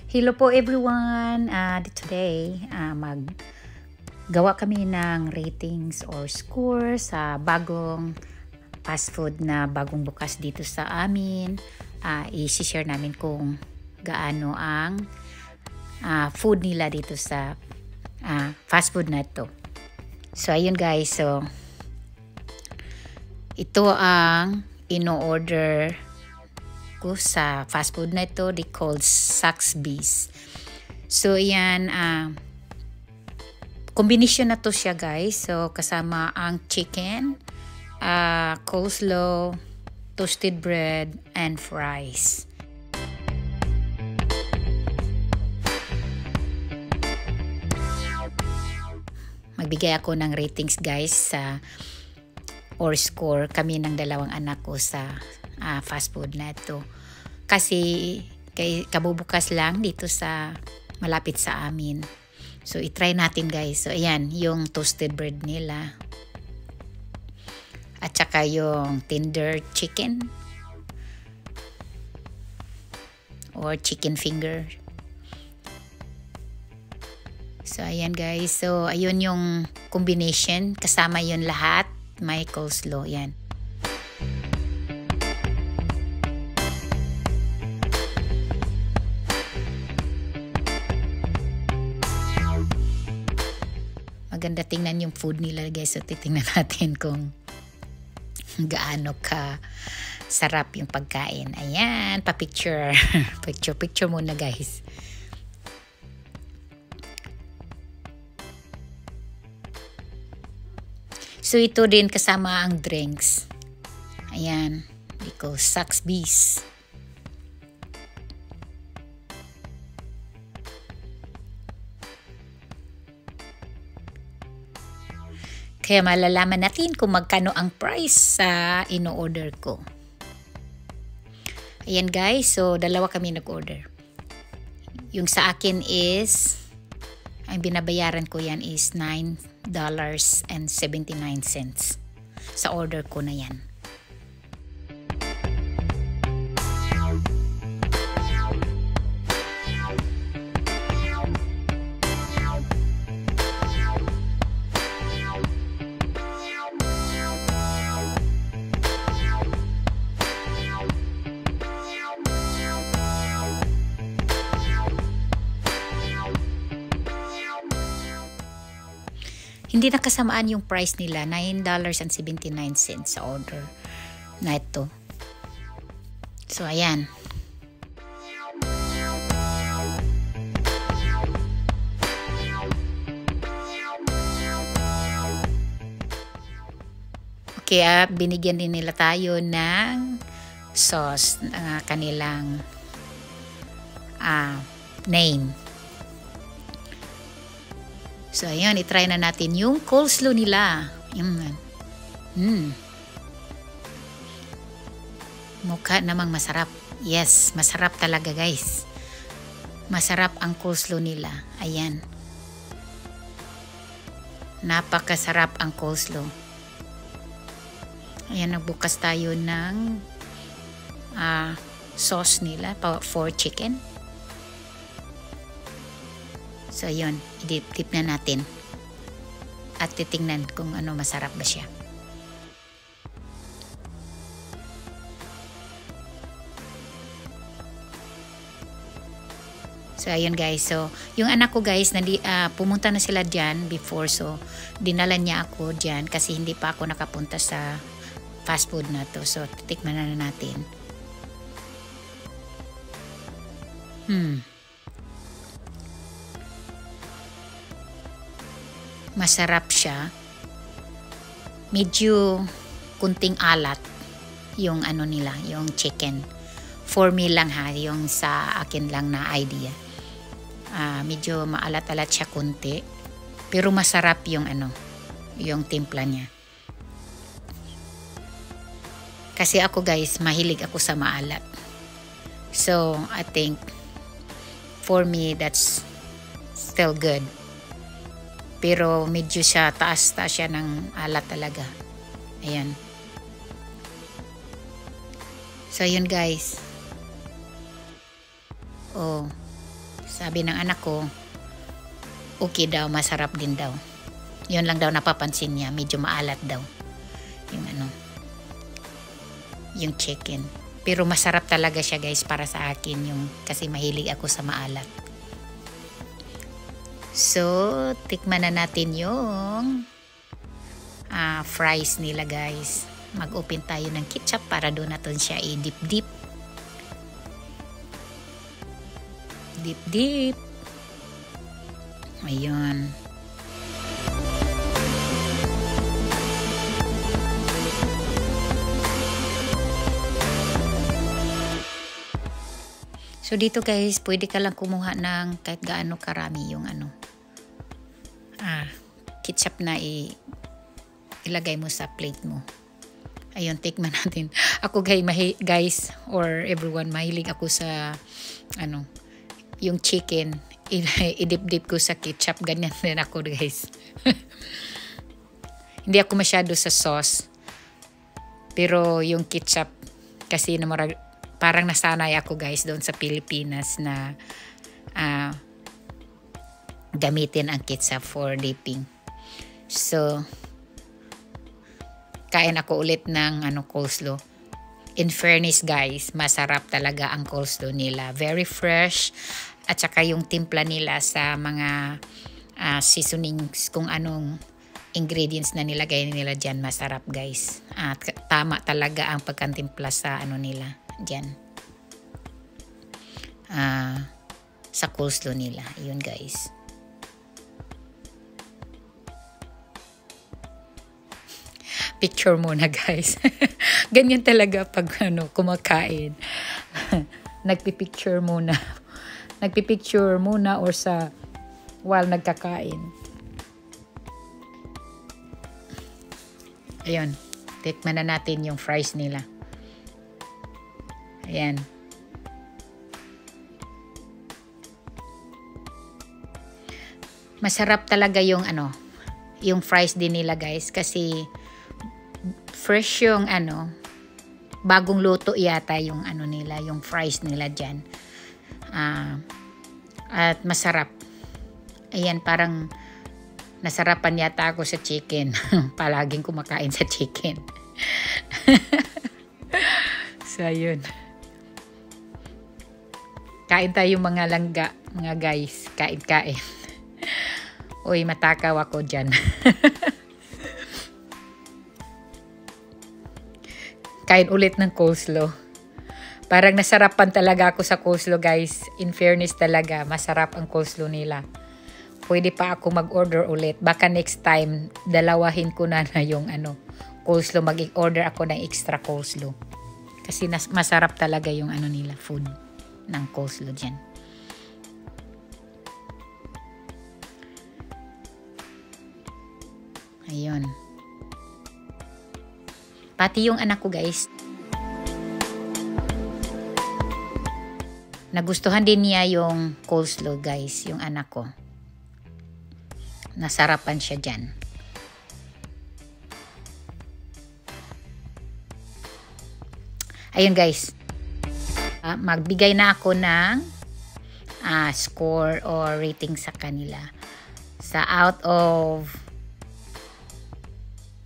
Hello po everyone! Today, maggawa kami ng ratings or score sa bagong fast food na bagong bukas dito sa amin. I-share namin kung gaano ang food nila dito sa fast food na ito. So ayun guys, so ito ang ino-order ko sa fast food na ito. They called Saxby's. So yan, combination na to siya guys. So kasama ang chicken, coleslaw, toasted bread, and fries. Magbigay ako ng ratings guys sa or score kami ng dalawang anak ko sa fast food na ito. Kasi kabubukas lang dito sa malapit sa amin. So i-try natin guys. So ayan, yung toasted bread nila. At saka yung tender chicken or chicken finger. So ayan guys. So ayun yung combination. Kasama yun lahat. May coleslaw. Yan. Maganda tingnan yung food nila guys. So titingnan natin kung gaano ka sarap yung pagkain. Ayan, pa-picture. Picture muna guys. So ito din kasama ang drinks. Ayan, because Saxby's. Kaya malalaman natin kung magkano ang price sa ino-order ko. Ayan guys, so dalawa kami nag-order. Yung sa akin is, ang binabayaran ko yan is $9.79 sa order ko na yan. Hindi nakasamaan yung price nila, $9.79 sa order na ito. So, ayan. Okay, binigyan din nila tayo ng sauce, kanilang name. So, ayan, itry na natin yung coleslaw nila. Mukha namang masarap. Yes, masarap talaga guys. Masarap ang coleslaw nila. Ayan. Napakasarap ang coleslaw. Ayan, nagbukas tayo ng sauce nila for chicken. So, yun. I-dip na natin. At titingnan kung ano masarap ba siya. So, ayun guys. So, yung anak ko guys, pumunta na sila dyan before. So, dinala niya ako dyan kasi hindi pa ako nakapunta sa fast food na to. So, titikman na natin. Masarap siya. Medyo kunting alat yung ano nila, yung chicken. For me lang ha, yung sa akin lang na idea. Medyo maalat-alat siya kunti. Pero masarap yung yung timpla niya. Kasi ako guys, mahilig ako sa maalat. So, I think for me that's still good. Pero medyo siya, taas siya ng alat talaga. Ayan. So, ayun guys. Oh. Sabi ng anak ko, okay daw, masarap din daw. Yun lang daw napapansin niya, medyo maalat daw. Yung chicken. Pero masarap talaga siya guys para sa akin, kasi mahilig ako sa maalat. So, tikman na natin yung fries nila guys. Mag-open tayo ng ketchup para doon natin siya i-dip-dip. Dip-dip. Ayun. So dito guys, pwede ka lang kumuha ng kahit gaano karami yung ketchup na ilagay mo sa plate mo. Ayun, tikman natin. Ako guys, or everyone, mahilig ako sa yung chicken, idip-dip ko sa ketchup. Ganyan din ako guys. Hindi ako masyado sa sauce. Pero yung ketchup, kasi parang nasanay ako guys doon sa Pilipinas na gamitin ang ketchup for dipping. So, kain ako ulit ng coleslaw. In fairness guys, masarap talaga ang coleslaw nila. Very fresh. At saka yung timpla nila sa mga seasonings, kung anong ingredients na nilagay nila dyan, masarap guys. At tama talaga ang pagkantimpla sa nila dyan. Sa coleslaw nila. Yun guys. Picture muna guys. Ganyan talaga pag kumakain. Nagpipicture muna. Nagpipicture muna or while nagkakain. Ayun. Tikman na natin yung fries nila. Ayan. Masarap talaga yung yung fries din nila guys, kasi fresh yung bagong luto yata yung nila, yung fries nila dyan. At masarap. Ayan, parang nasarapan yata ako sa chicken. Palaging kumakain sa chicken. So, ayun. Kain tayo mga langga, mga guys. Kain. Uy, matakaw ako dyan. Kain ulit ng coleslaw. Parang nasarapan talaga ako sa coleslaw guys. In fairness talaga, masarap ang coleslaw nila. Pwede pa ako mag-order ulit. Baka next time, dalawahin ko na yung coleslaw. Mag-order ako ng extra coleslaw. Kasi masarap talaga yung nila, food ng coleslaw dyan. Ayun. Pati yung anak ko guys, nagustuhan din niya yung coleslaw guys, yung anak ko. Nasarapan siya dyan. Ayun guys, magbigay na ako ng score or rating sa kanila. Sa out of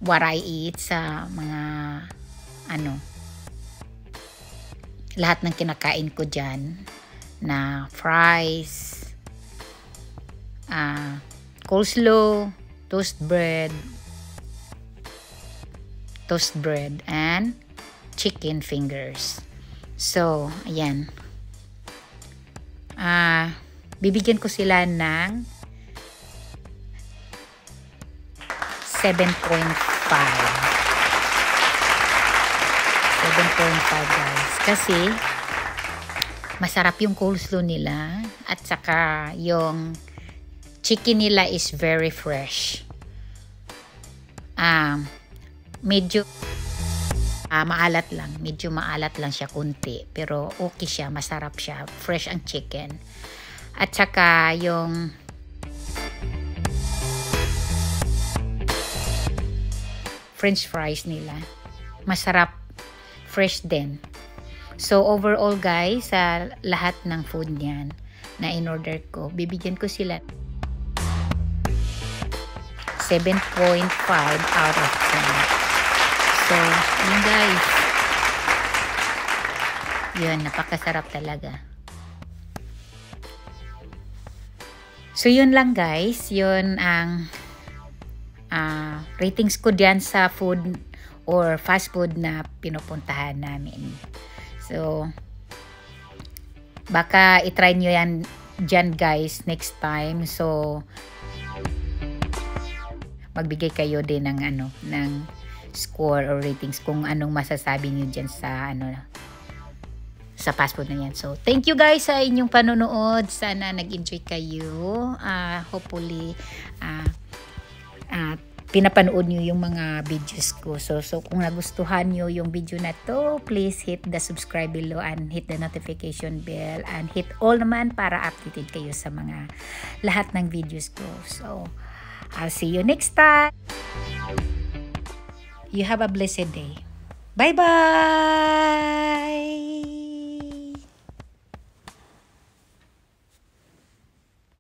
what I eat, sa mga lahat ng kinakain ko dyan na fries, coleslaw, toast bread and chicken fingers. So ayan, bibigyan ko sila ng 7.5 guys, kasi masarap yung coleslaw nila at saka yung chicken nila is very fresh. Medyo medyo maalat lang siya kunti, pero okay siya, masarap siya, fresh ang chicken. At saka yung French fries nila, masarap, fresh din. So overall guys, sa lahat ng food niyan, na in-order ko, bibigyan ko sila 7.5 out of 10. So, yun guys. Yun, napakasarap talaga. So, yun lang guys. Yun ang ratings ko diyan sa food or fast food na pinupuntahan namin. So, baka itry nyo yan dyan guys next time. So, magbigay kayo din ng ng score or ratings kung anong masasabi nyo dyan sa sa fast food na yan. So, thank you guys sa inyong panonood. Sana nag-enjoy kayo. Hopefully, pinapanood nyo yung mga videos ko. So kung nagustuhan nyo yung video na to, please hit the subscribe below and hit the notification bell and hit all naman para updated kayo sa mga lahat ng videos ko. So, I'll see you next time. You have a blessed day. Bye-bye!